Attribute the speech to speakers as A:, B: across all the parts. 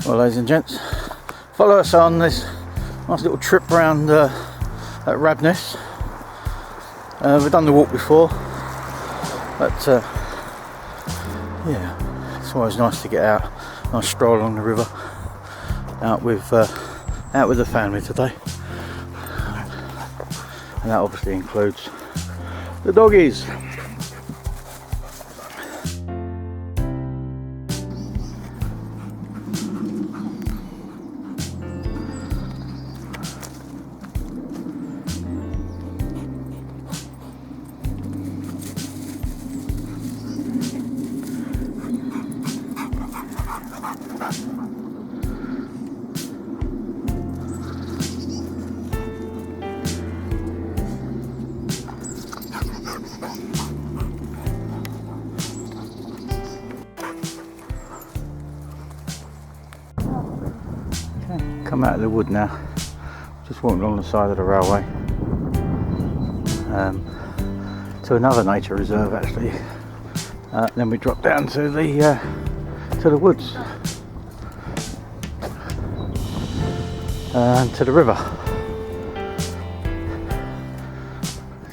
A: Well, ladies and gents, follow us on this nice little trip around at Rabness. We've done the walk before, but yeah, it's always nice to get out, nice stroll along the river, out with the family today, and that obviously includes the doggies. Come out of the wood now, just walking along the side of the railway to another nature reserve actually. Then we drop down to the woods and to the river.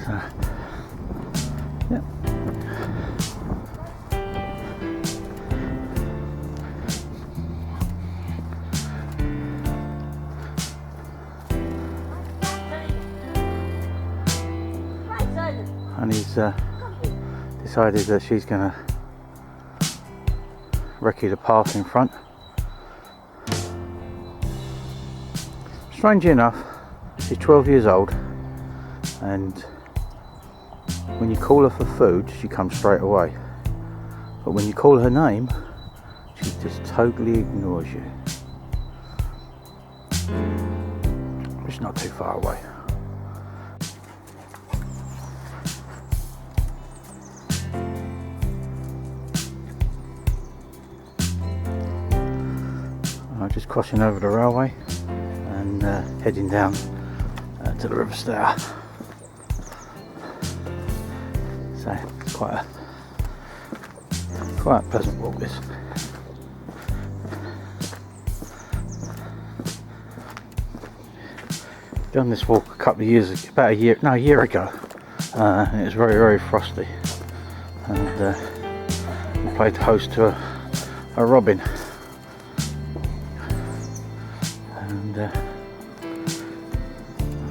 A: So, yeah. And he's decided that she's going to recce the path in front. Strangely enough, she's 12 years old, and when you call her for food, she comes straight away. But when you call her name, she just totally ignores you. It's not too far away. Just crossing over the railway and heading down to the River Stour. So it's quite a pleasant walk this. Done this walk a couple of years, a year ago. And it was very, very frosty, and we played host to a robin.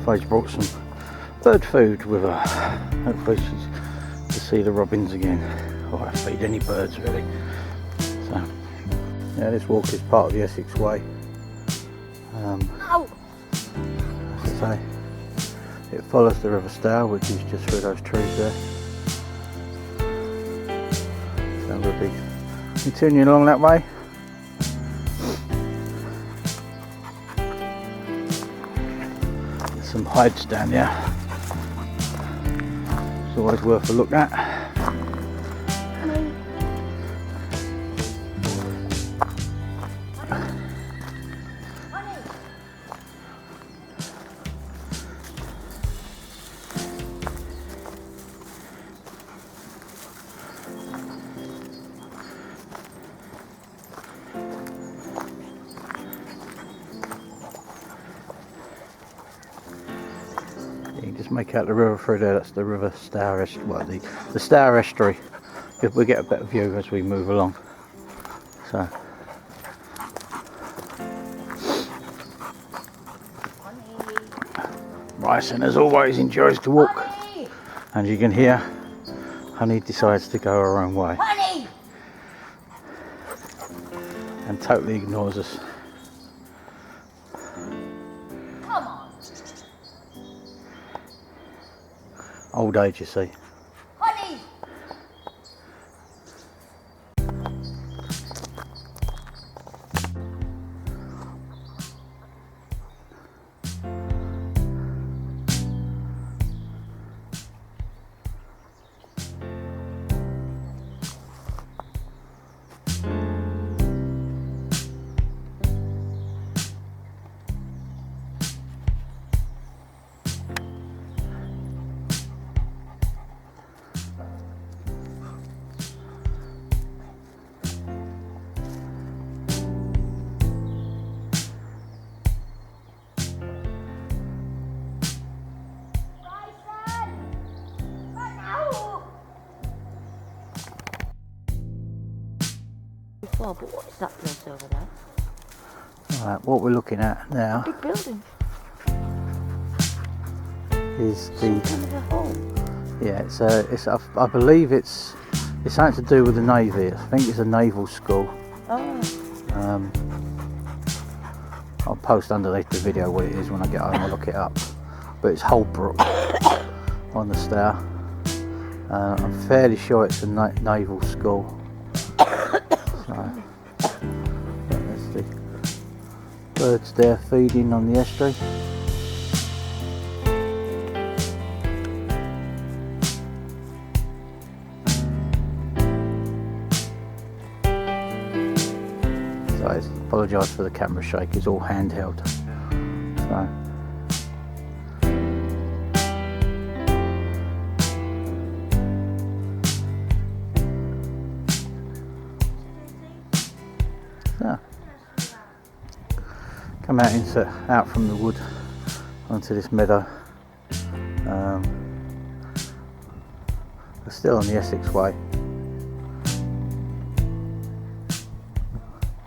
A: I've brought some bird food with her. Hopefully she's to see the robins again, or I feed any birds really. So yeah, this walk is part of the Essex Way. As I say, it follows the River Stour, which is just through those trees there. So we'll be continuing along that way. Some hides down there. It's always worth a look at. Make out the river through there. That's the River Stour Estuary. Well, the Stour Estuary. We'll get a better view as we move along. So, Bryson, as always, enjoys to walk, and you can hear Honey decides to go her own way, Honey! And totally ignores us. Old age, you see. Honey.
B: Well, but what is that place over there?
A: Right, what we're looking at now
B: Big building.
A: is
B: Some
A: the
B: kind of a home.
A: yeah. I believe it's something to do with the navy. I think it's a naval school.
B: Oh.
A: I'll post underneath the video what it is when I get home. I'll look it up. But it's Holbrook on the Stour. I'm fairly sure it's a naval school. So, there's the birds there feeding on the estuary. So I apologise for the camera shake, it's all handheld. So. Come out from the wood onto this meadow. We're still on the Essex Way.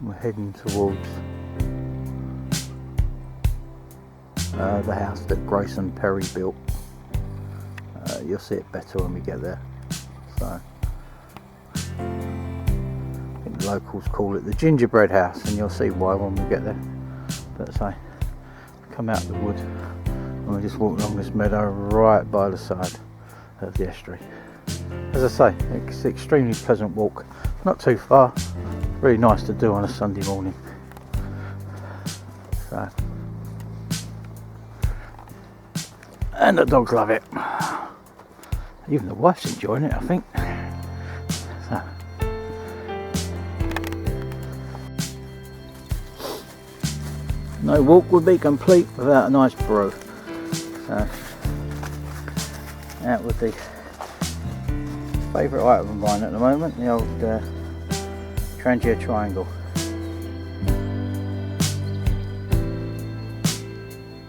A: We're heading towards the house that Grace and Perry built. You'll see it better when we get there. So I think the locals call it the gingerbread house, and you'll see why when we get there. But say, come out the wood and we just walk along this meadow right by the side of the estuary. As I say, it's an extremely pleasant walk, not too far, really nice to do on a Sunday morning. So, and the dogs love it. Even the wife's enjoying it, I think. So. No walk would be complete without a nice brew. So, that would be favourite item of mine at the moment, the old Trangia triangle.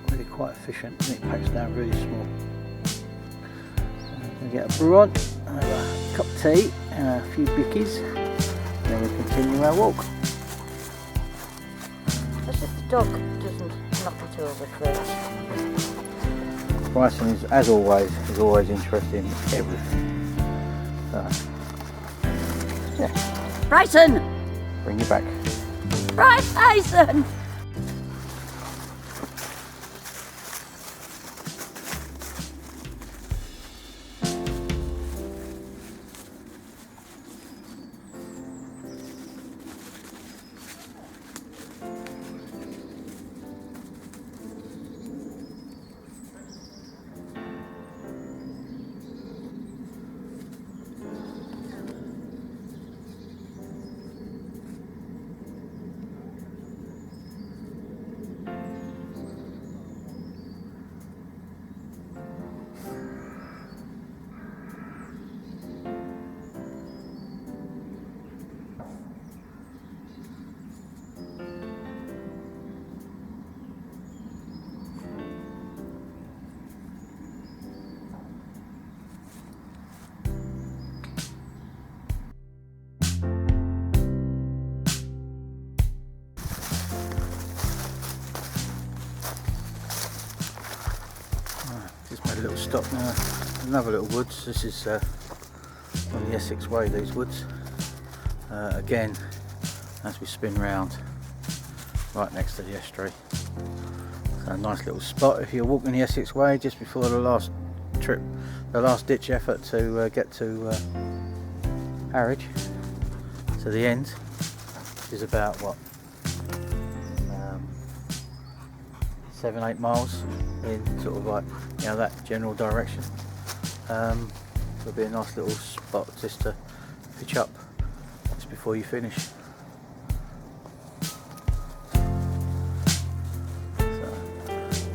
A: Really quite efficient, and it packs down really small. We'll get a brew on, have a cup of tea and a few bickies, and then we continue our walk.
B: That's if the dog doesn't knock it over first.
A: Bryson is, as always, interested in everything. So, yeah.
B: Bryson!
A: Bring you back.
B: Bryson!
A: Just made a little stop now. Another little woods. This is on the Essex Way, these woods. Again, as we spin round, right next to the estuary. So a nice little spot if you're walking the Essex Way just before the last trip, the last ditch effort to get to Harwich, to the end, which is about what, 7-8 miles in sort of like, you know, that general direction. It'll be a nice little spot just to pitch up just before you finish. So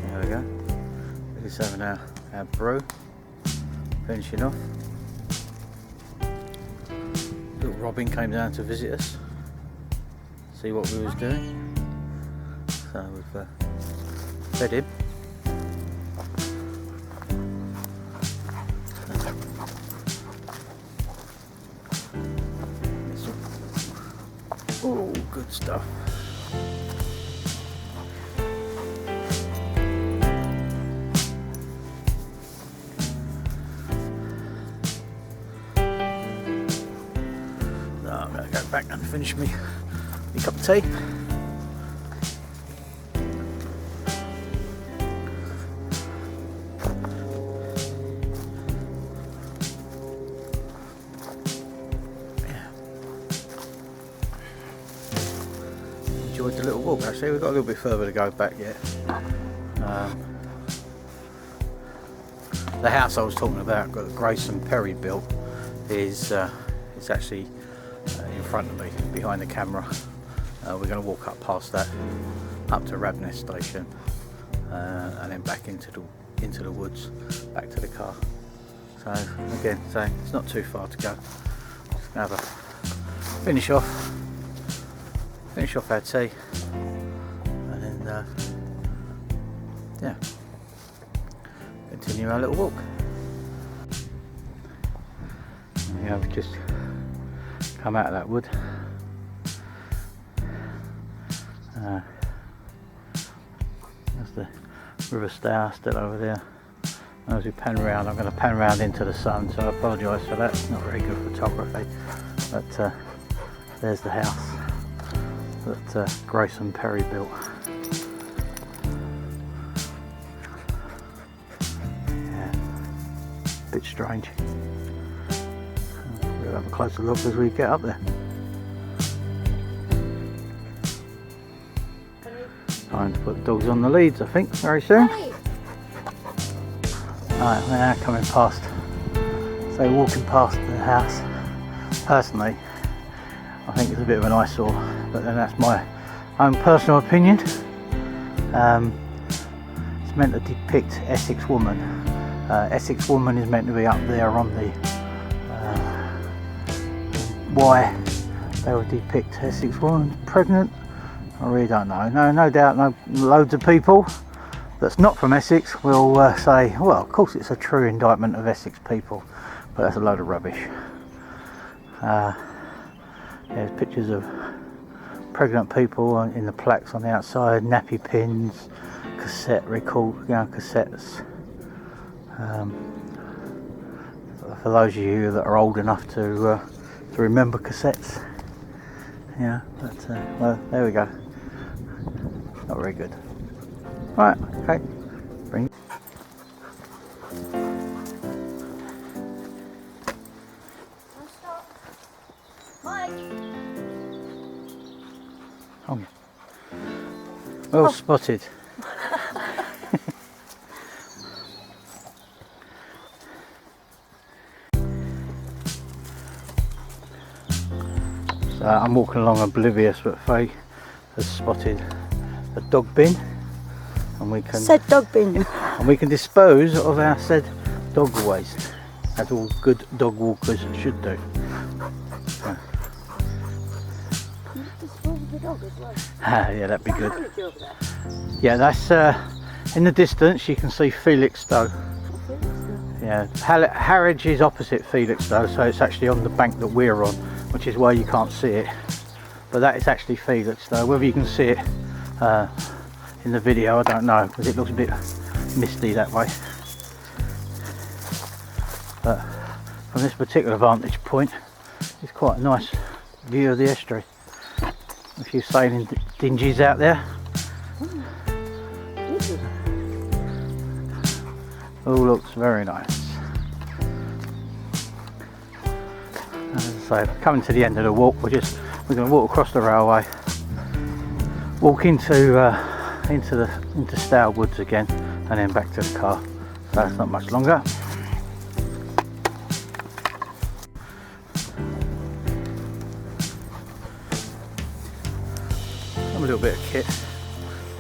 A: there we go. We're just having our brew, finishing off. Little Robin came down to visit us, see what we was doing. So we've fed him. Oh, Good stuff. So I'm going to go back and finish my cup of tea. Enjoyed the little walk actually. We've got a little bit further to go back yet. The house I was talking about, got Grace and Perry built, is actually in front of me, behind the camera. We're going to walk up past that, up to Rabness station, and then back into the woods, back to the car. So again, it's not too far to go. Just gonna have a finish off our tea, and then yeah, continue our little walk. Yeah, we've just come out of that wood. There's the River Stour still over there. And as we pan around, I'm going to pan around into the sun, so I apologise for that. It's not very good photography, but there's the house that Grace and Perry built. Yeah, bit strange. We'll have a closer look as we get up there. Time to put the dogs on the leads, I think, very soon. Alright, we're now coming past, so walking past the house. Personally, I think it's a bit of an eyesore, but then that's my own personal opinion. It's meant to depict Essex woman. Essex woman is meant to be up there on the why they would depict Essex woman pregnant. I really don't know. No doubt, loads of people that's not from Essex will say, well, of course it's a true indictment of Essex people, but that's a load of rubbish. There's pictures of pregnant people in the plaques on the outside, nappy pins, cassette record, cassettes. For those of you that are old enough to remember cassettes, yeah. But well, there we go. Not very good. Right, okay. Bring. Oh, well spotted. So I'm walking along oblivious, but Faye has spotted a dog bin, and we can dispose of our said dog waste, as all good dog walkers should do. So. Yeah, that'd be good. Yeah, that's in the distance you can see Felixstowe. Yeah, Harwich is opposite Felixstowe, so it's actually on the bank that we're on, which is why you can't see it. But that is actually Felixstowe. Whether you can see it in the video, I don't know, because it looks a bit misty that way. But from this particular vantage point, it's quite a nice view of the estuary. A few sailing dinghies out there. All looks very nice. As I say, coming to the end of the walk, we're going to walk across the railway, walk into Stour Woods again, and then back to the car. So it's not much longer. A little bit of kit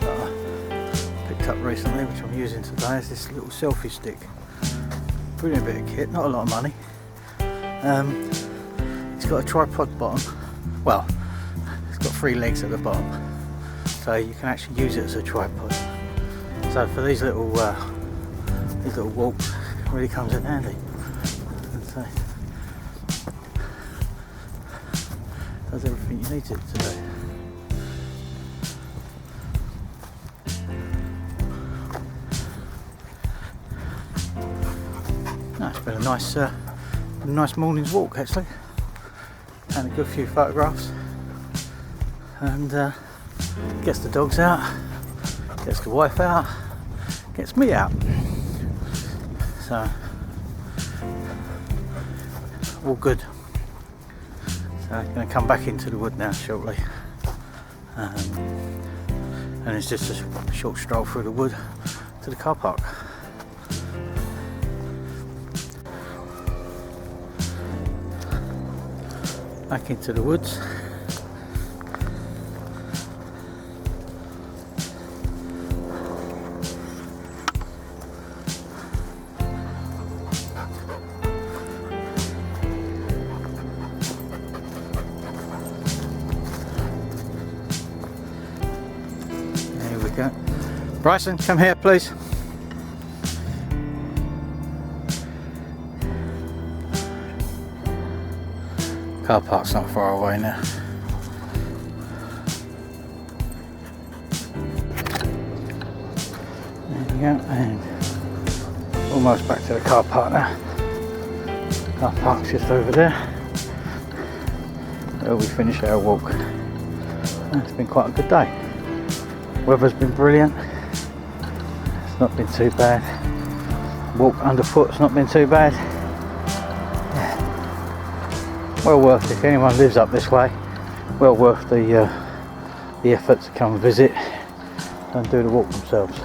A: that I picked up recently, which I'm using today, is this little selfie stick. Brilliant bit of kit, not a lot of money. It's got a tripod bottom. Well, it's got 3 legs at the bottom, so you can actually use it as a tripod. So for these little walks, it really comes in handy. So, does everything you need it to do. a nice morning's walk actually, and a good few photographs, and gets the dogs out, gets the wife out, gets me out. So all good. So I'm going to come back into the wood now shortly, and it's just a short stroll through the wood to the car park. Back into the woods. There we go. Bryson, come here please. Car park's not far away now. There we go, and almost back to the car park now. Car park's just over there, where we finish our walk. It's been quite a good day. Weather's been brilliant. It's not been too bad. Walk underfoot's not been too bad. Well worth it. If anyone lives up this way, well worth the effort to come and visit and do the walk themselves.